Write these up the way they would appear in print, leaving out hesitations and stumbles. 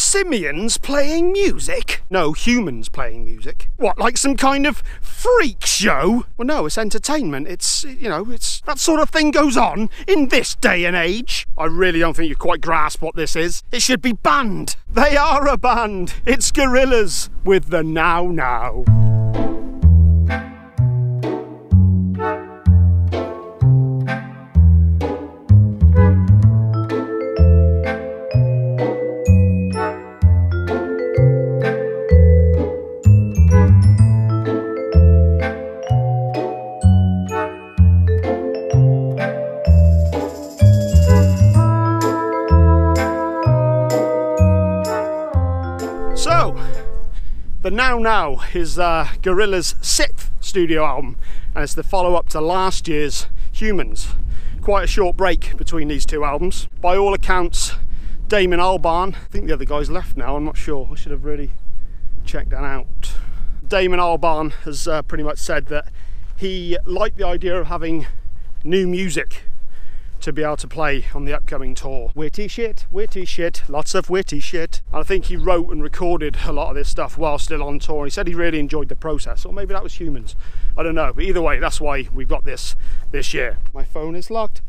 simians playing music? No, humans playing music. What, like some kind of freak show? Well, no, it's entertainment. It's, you know, it's that sort of thing goes on in this day and age. I really don't think you quite grasp what this is. It should be banned. They are a band. It's Gorillaz with the Now Now. So, the Now Now is Gorillaz' 6th studio album, and it's the follow-up to last year's Humans. Quite a short break between these two albums. By all accounts, Damon Albarn, I think the other guy's left now, I'm not sure, I should have really checked that out. Damon Albarn has pretty much said that he liked the idea of having new music to be able to play on the upcoming tour. Witty shit, lots of witty shit. And I think he wrote and recorded a lot of this stuff while still on tour. He said he really enjoyed the process, or maybe that was Humans. I don't know, but either way, that's why we've got this year. My phone is locked,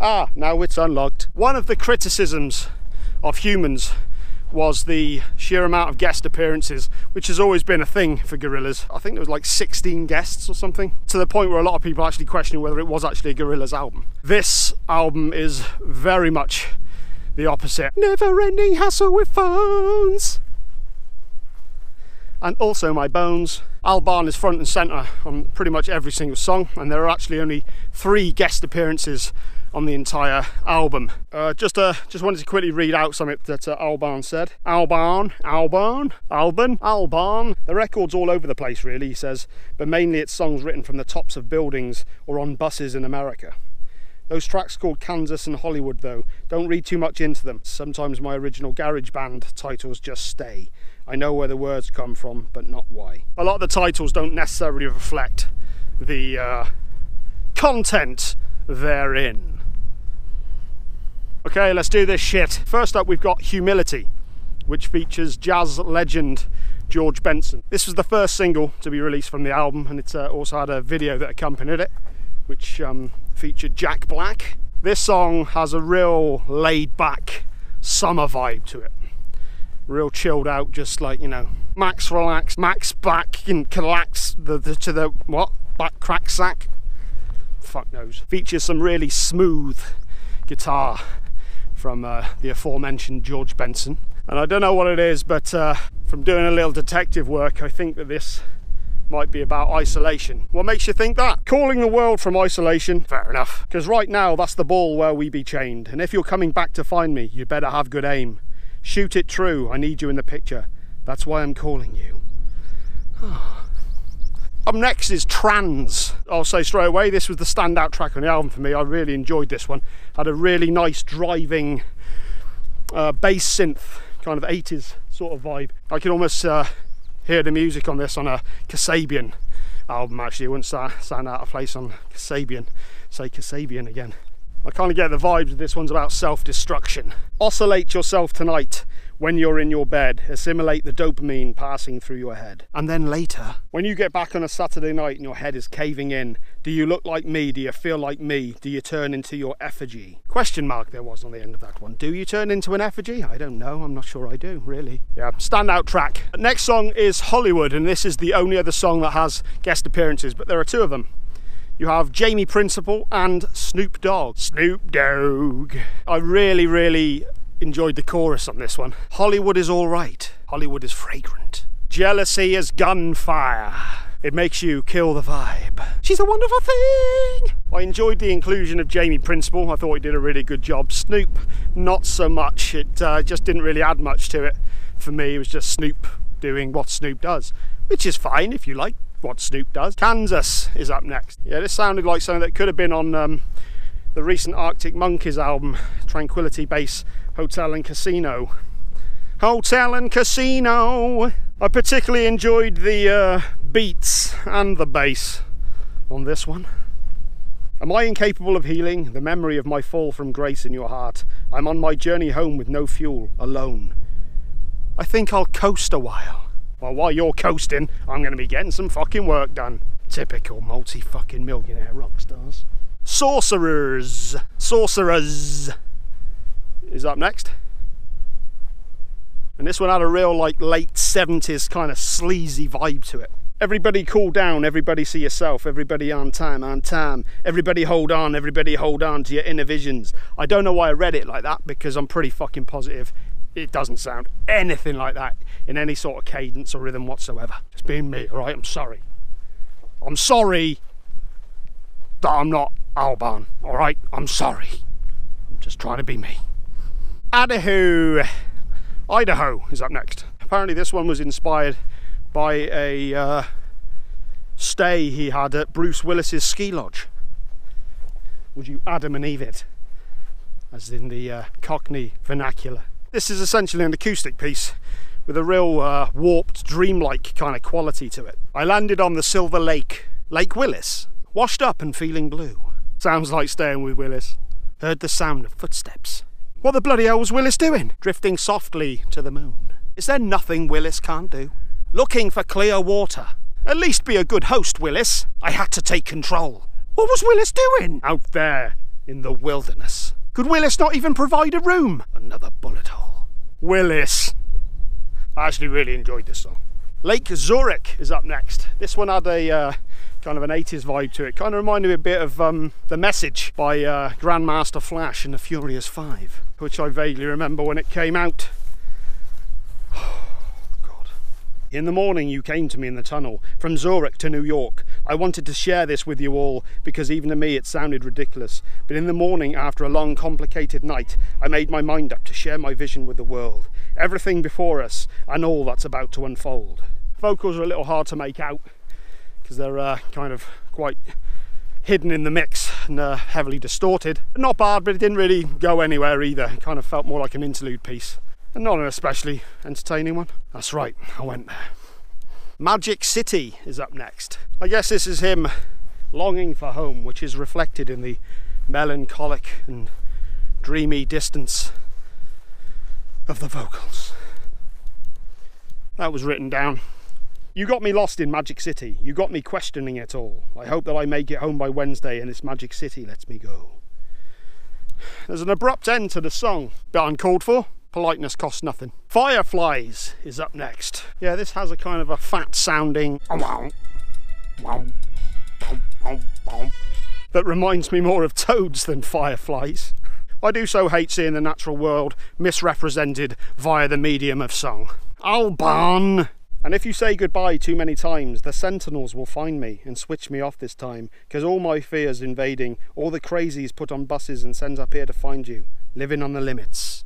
Ah, now it's unlocked. One of the criticisms of Humans was the sheer amount of guest appearances, which has always been a thing for Gorillaz. I think there was like 16 guests or something, to the point where a lot of people actually questioning whether it was actually a Gorillaz album. This album is very much the opposite. Never-ending hassle with phones. And also my bones. Albarn is front and centre on pretty much every single song, and there are actually only 3 guest appearances on the entire album. Just wanted to quickly read out something that Albarn said. Albarn. The record's all over the place really, he says, but mainly it's songs written from the tops of buildings or on buses in America. Those tracks called Kansas and Hollywood though, don't read too much into them. Sometimes my original garage band titles just stay. I know where the words come from, but not why. A lot of the titles don't necessarily reflect the content therein. Okay, let's do this shit. First up, we've got Humility, which features jazz legend George Benson. This was the first single to be released from the album, and it also had a video that accompanied it, which featured Jack Black. This song has a real laid-back summer vibe to it. Real chilled out, just like, you know, max relax, max back and collapse to the what? Back crack sack? Fuck knows. Features some really smooth guitar from the aforementioned George Benson. And I don't know what it is, but from doing a little detective work, I think that this might be about isolation. What makes you think that? Calling the world from isolation? Fair enough. Because right now, that's the ball where we be chained. And if you're coming back to find me, you better have good aim. Shoot it true, I need you in the picture. That's why I'm calling you. Up next is Trans. I'll say straight away, this was the standout track on the album for me. I really enjoyed this one. Had a really nice driving bass synth, kind of 80s sort of vibe. I can almost hear the music on this on a Kasabian album actually. It wouldn't sound out of place on Kasabian. Say Kasabian again. I kind of get the vibes of this one's about self-destruction. Oscillate yourself tonight. When you're in your bed, assimilate the dopamine passing through your head. And then later, when you get back on a Saturday night and your head is caving in, do you look like me? Do you feel like me? Do you turn into your effigy? Question mark there was on the end of that one. Do you turn into an effigy? I don't know. I'm not sure I do, really. Yeah, standout track. Next song is Hollywood, and this is the only other song that has guest appearances, but there are 2 of them. You have Jamie Principle and Snoop Dogg. Snoop Dogg. I really enjoyed the chorus on this one. Hollywood is all right. Hollywood is fragrant. Jealousy is gunfire. It makes you kill the vibe. She's a wonderful thing. I enjoyed the inclusion of Jamie Principle. I thought he did a really good job. Snoop, not so much. It just didn't really add much to it. For me, it was just Snoop doing what Snoop does, which is fine if you like what Snoop does. Kansas is up next. Yeah, this sounded like something that could have been on the recent Arctic Monkeys album, Tranquility Base Hotel and Casino. Hotel and Casino. I particularly enjoyed the beats and the bass on this one. Am I incapable of healing the memory of my fall from grace in your heart? I'm on my journey home with no fuel, alone. I think I'll coast a while. Well, while you're coasting, I'm going to be getting some fucking work done. Typical multi-fucking millionaire rock stars. Sorcerers. Sorcerers is up next. And this one had a real like late 70s kind of sleazy vibe to it. Everybody cool down, everybody see yourself, everybody on time, everybody hold on to your inner visions. I don't know why I read it like that, because I'm pretty fucking positive it doesn't sound anything like that in any sort of cadence or rhythm whatsoever. It's being me, alright? I'm sorry. I'm sorry that I'm not Alban, alright? I'm sorry. I'm just trying to be me. Idaho is up next. Apparently this one was inspired by a stay he had at Bruce Willis's ski lodge. Would you Adam and Eve it? As in the Cockney vernacular. This is essentially an acoustic piece with a real warped, dreamlike kind of quality to it. I landed on the Silver Lake, Lake Willis, washed up and feeling blue. Sounds like staying with Willis. Heard the sound of footsteps. What the bloody hell was Willis doing? Drifting softly to the moon. Is there nothing Willis can't do? Looking for clear water. At least be a good host, Willis. I had to take control. What was Willis doing? Out there in the wilderness. Could Willis not even provide a room? Another bullet hole. Willis. I actually really enjoyed this song. Lake Zurich is up next. This one had a kind of an 80s vibe to it. Kind of reminded me a bit of The Message by Grandmaster Flash and the Furious Five, which I vaguely remember when it came out. In the morning you came to me in the tunnel, from Zurich to New York. I wanted to share this with you all, because even to me it sounded ridiculous. But in the morning, after a long, complicated night, I made my mind up to share my vision with the world. Everything before us, and all that's about to unfold. Vocals are a little hard to make out, because they're kind of quite hidden in the mix and heavily distorted. Not bad, but it didn't really go anywhere either. It kind of felt more like an interlude piece. And not an especially entertaining one. That's right, I went there. Magic City is up next. I guess this is him longing for home, which is reflected in the melancholic and dreamy distance of the vocals. That was written down. You got me lost in Magic City. You got me questioning it all. I hope that I make it home by Wednesday and this Magic City lets me go. There's an abrupt end to the song, but uncalled for. Politeness costs nothing. Fireflies is up next. Yeah, this has a kind of a fat sounding that reminds me more of toads than fireflies. I do so hate seeing the natural world misrepresented via the medium of song. Alban! And if you say goodbye too many times, the sentinels will find me and switch me off this time, because all my fears invading, all the crazies put on buses and sent up here to find you, living on the limits.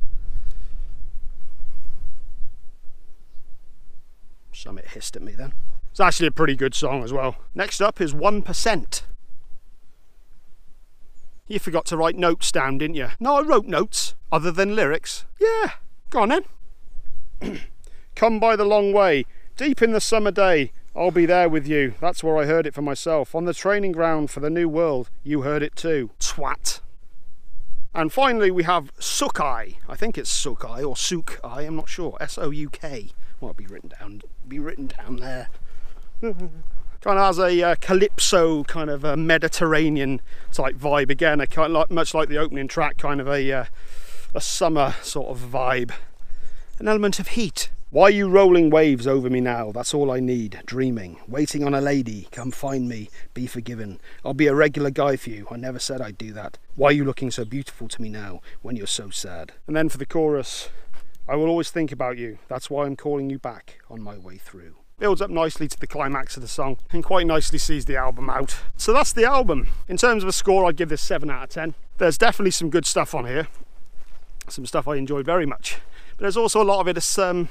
Summit hissed at me then. It's actually a pretty good song as well. Next up is 1%. You forgot to write notes down, didn't you? No, I wrote notes, other than lyrics. Yeah, go on then. Come by the long way, deep in the summer day, I'll be there with you. That's where I heard it for myself. On the training ground for the new world, you heard it too. Twat. And finally we have Sukai. I think it's Sukai or Sukai, I'm not sure. S-O-U-K. Might be written down there. Kind of has a calypso, kind of a Mediterranean type vibe again. A kind of like, much like the opening track, kind of a summer sort of vibe. An element of heat. Why are you rolling waves over me now? That's all I need. Dreaming, waiting on a lady. Come find me. Be forgiven. I'll be a regular guy for you. I never said I'd do that. Why are you looking so beautiful to me now when you're so sad? And then for the chorus. I will always think about you. That's why I'm calling you back on my way through. Builds up nicely to the climax of the song and quite nicely sees the album out. So that's the album. In terms of a score, I'd give this 7 out of 10. There's definitely some good stuff on here. Some stuff I enjoyed very much. But there's also a lot of it that's, I don't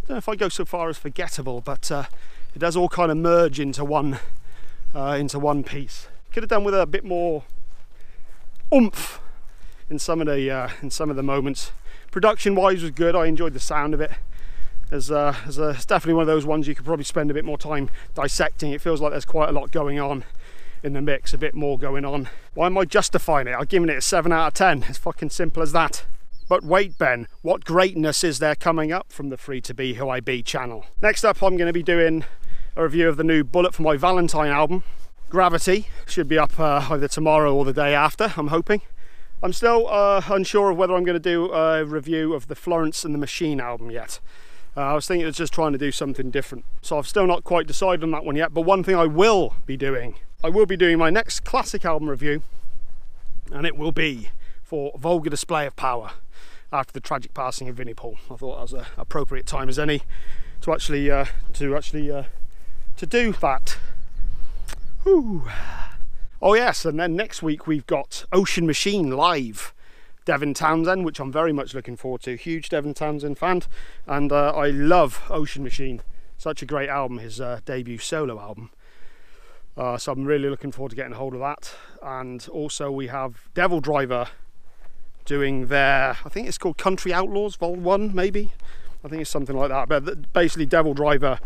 know if I go so far as forgettable, but it does all kind of merge into one piece. Could have done with a bit more oomph in some of the moments. Production wise was good. I enjoyed the sound of it. It's definitely one of those ones you could probably spend a bit more time dissecting. It feels like there's quite a lot going on in the mix, a bit more going on. Why am I justifying it? I've given it a 7 out of 10. It's fucking simple as that. But wait, Ben, what greatness is there coming up from the Free to Be Who I Be channel? Next up, I'm going to be doing a review of the new Bullet for My Valentine album, Gravity. Should be up either tomorrow or the day after, I'm hoping. I'm still unsure of whether I'm going to do a review of the Florence and the Machine album yet. I was thinking of just trying to do something different. So I've still not quite decided on that one yet, but one thing I will be doing my next classic album review, and it will be for Vulgar Display of Power, after the tragic passing of Vinnie Paul. I thought that was an appropriate time as any to actually do that. Whew. Oh yes, and then next week we've got Ocean Machine live, Devin Townsend, which I'm very much looking forward to. Huge Devin Townsend fan, and I love Ocean Machine. Such a great album, his debut solo album. So I'm really looking forward to getting hold of that. And also we have Devil Driver doing their, I think it's called Country Outlaws Vol 1 maybe, I think it's something like that, but basically Devil Driver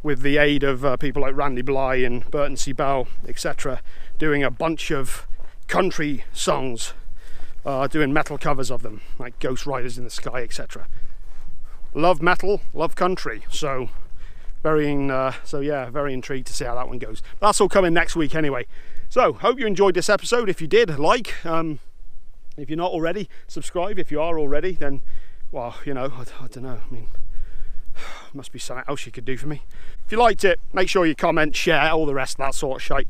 with the aid of people like Randy Bly and Burton C. Bell, etc., doing a bunch of country songs, doing metal covers of them, like Ghost Riders in the Sky, etc. Love metal, love country, so very intrigued to see how that one goes. That's all coming next week anyway. So hope you enjoyed this episode. If you did, like, if you're not already, subscribe. If you are already, then, well, you know, I don't know, I mean, must be something else you could do for me. If you liked it, make sure you comment, share, all the rest of that sort of shite.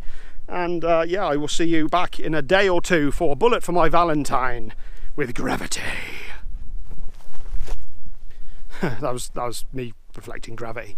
And yeah, I will see you back in a day or two for Bullet for My Valentine with Gravity. that was me reflecting gravity.